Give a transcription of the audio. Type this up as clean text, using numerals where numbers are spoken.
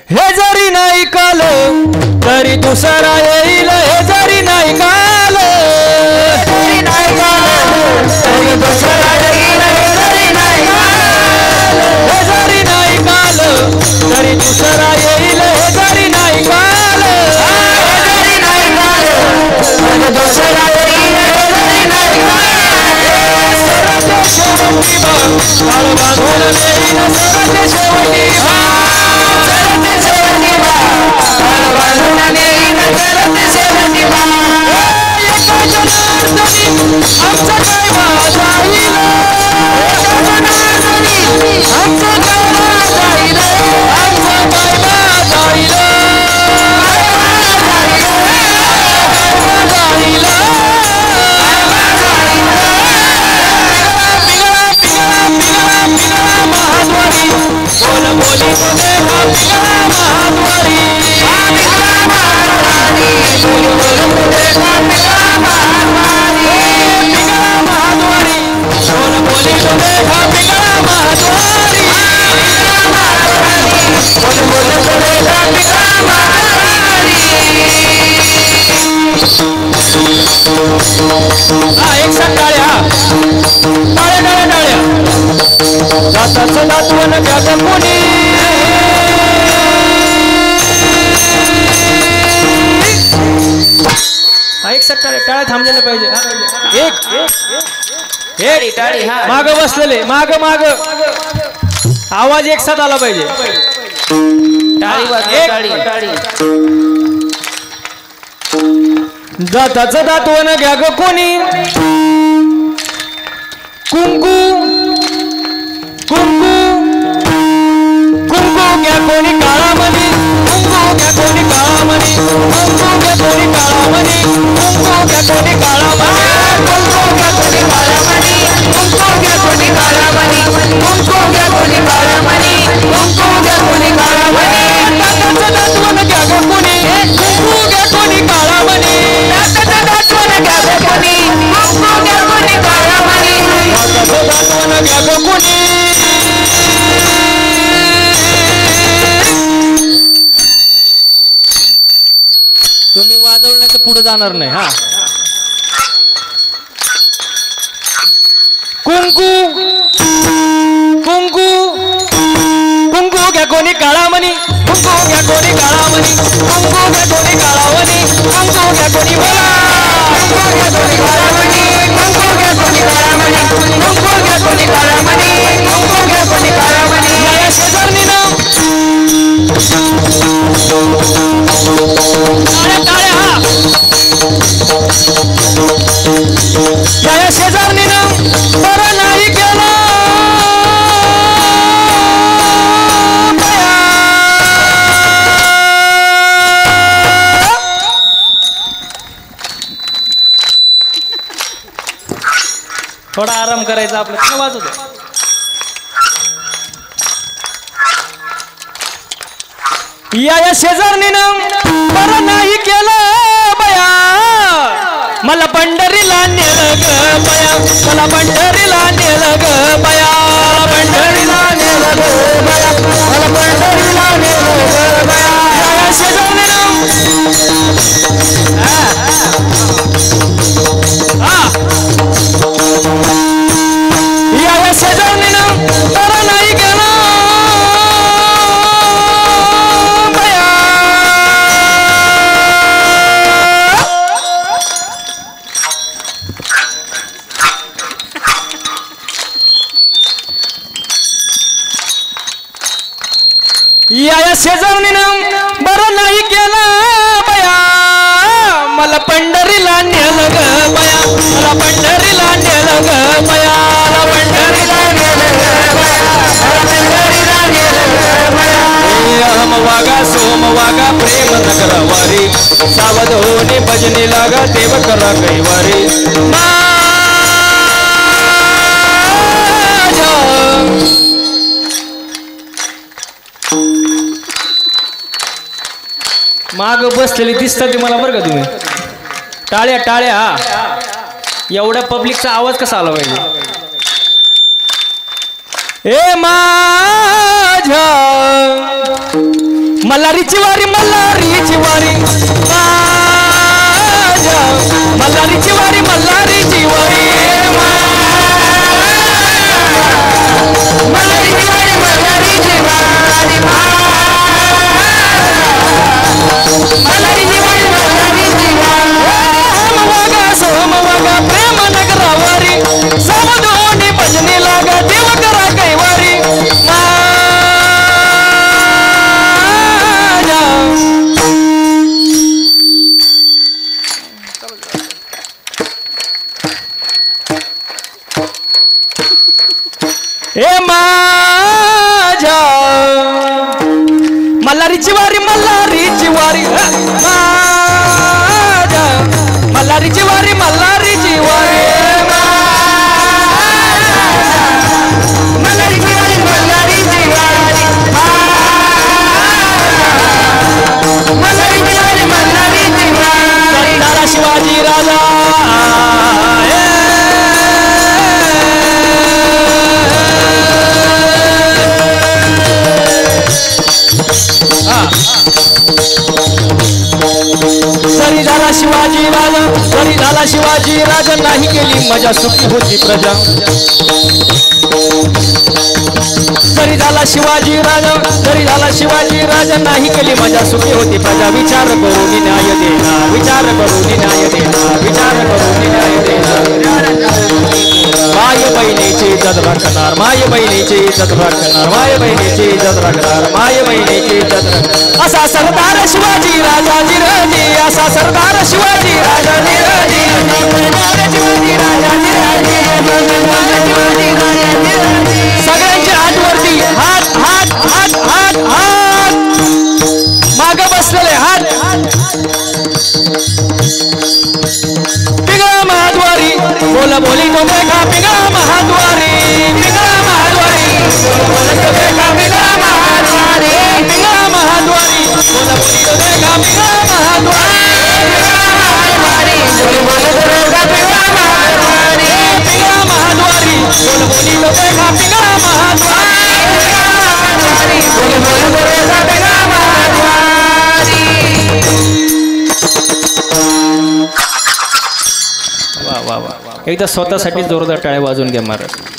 हे जरी नाही काल तरी दुसरा येईल हे जरी नाही काल तरी दुसरा येईल हे जरी नाही काल हे जरी नाही काल तरी दुसरा येईल हे जरी नाही काल तरी दुसरा येईल हे जरी नाही काल बांधून येईल सरते शेवटी एक साथ टाळ्या टाळ्या टाळ्या टाळ्या दाताचं दातवण घ्या कोणी एक साथ टाळ्या टाळ्या थांबलेलं पाहिजे एक एक टाळी माग बसलेले माग माग आवाज एक साथ आला पाहिजे टाळी दाताचं दातवण घ्या ग कोणी कुंकू कुंकू कुंकू घ्या कोणी काळामणी कुंकू घ्या कोणी काळामणी कुंकू घ्या कोणी काळामणी कुंकू घ्या कोणी काळामणी कुंकू घ्या कोणी काळामणी कुंकू घ्या कोणी काळामणी कुंकू घ्या कोणी काळामणी कुंकू घ्या कोणी काळामणी दाताचं दातवण घ्या ग कोणी कुंकू घ्या कोणी काळामणी दाताचं दातवण घ्या ग कोणी कुंकू घ्या कोणी काळामणी दाताचं दातवण घ्या ग कोणी तुम्ही वाजवण्याचं पुढे जाणार नाही हा कुंकू कुंकू कुंकू घ्या कोणी काळामणी कुंकू घ्या कोणी काळामणी कुंकू घ्या कोणी काळामणी कुंकू घ्या कोणी मला कुंकू घ्या कोणी काळामणी कुंकू घ्या कोणी काळामणी कुंकू घ्या कोणी काळामणी कुंकू घ्या कोणी काळामणी या शेजारणीनं टाळ्या या शेजारणीनं बरं नाही केलं थोडा आराम करायचा आपलं त्याला वाजू दे या शेजारणीनं बरं नाही केलं बया मला पंढरीला नेलं ग बया मला पंढरीला नेलं ग बया पंढरीला नेलं ग बया मला पंढरीला नेलं ग बया या शेजारणीनं या शेजारणीनं बरं नाही केलं या शेजारणीनं बरं नाही केलं बया मला पंढरीला नेलं ग बया मला पंढरीला नेलं ग बया मला पंढरीला नेलं ग बया मला पंढरीला नेलं ग बया अहम वागा सोम वागा प्रेम नगरवारी सावध होणे भजनी लागा देव करा कैवारी माग बसलेली दिसतात ते मला बरं का तुम्ही टाळ्या टाळ्या एवढ्या पब्लिकचा आवाज कसा आला पाहिजे ए माझ्या मल्हारीची वारी मल्हारीची वारी माझ्या मल्हारीची वारी मल्हारीची वारी मल्हारीची वारी मल्हारीची वारी मल्हारीची वारी मल्हारीची वारी सोमवागा प्रेम नगरावारी समदोनी भजनी लागा देव करा कैवारी ए माझ्या मल्हारीची वारी मल्हारीची वारी माझ्या मल्हारीची वारी मल्हारीची वारी मल्हारीची वारी मल्हारीची वारी मल्हारीची वारी मल्हारीची वारी दादा शिवाजी राजा सरी झाला शिवाजी राजा सरी झाला शिवाजी राजा नाही केली मजा सुखी होती प्रजा सरी झाला शिवाजी राजा सरी झाला शिवाजी राजा नाही केली मजा सुखी होती प्रजा विचार करून न्याय देना विचार करून न्याय देना विचार करून न्याय देना माय बहिणीची इज्जत राखणार माय बहिणीची इज्जत राखणार माय बहिणीची इज्जत राखणार माय बहिणीची इज्जत राखणार असा सरदार शिवाजी राजाजी राजी असा सरदार शिवाजी राजाजी राजी शिवाजी राजाजी राजी सगळ्यांच्या हातवरती हात हात हात हात हात माग बसलेले हात पिंगळा महाद्वारी बोला बोली तो देखा पिंगळा महाद्वारी पिंगळा महाद्वारी बोला तो देखा पिंगळा महाद्वारी पिंगळा महाद्वारी बोला बोली तो देखा पिंगळा महाद्वारी बोला तो देखा पिंगळा महाद्वारी पिंगळा महाद्वारी बोला बोली तो देखा पिंगळा महाद्वारी बोला बोली तो देखा पिंगळा महाद्वारी वा वा वा एकदा स्वतःसाठी जोरदार टाळ्या वाजून घ्या महाराज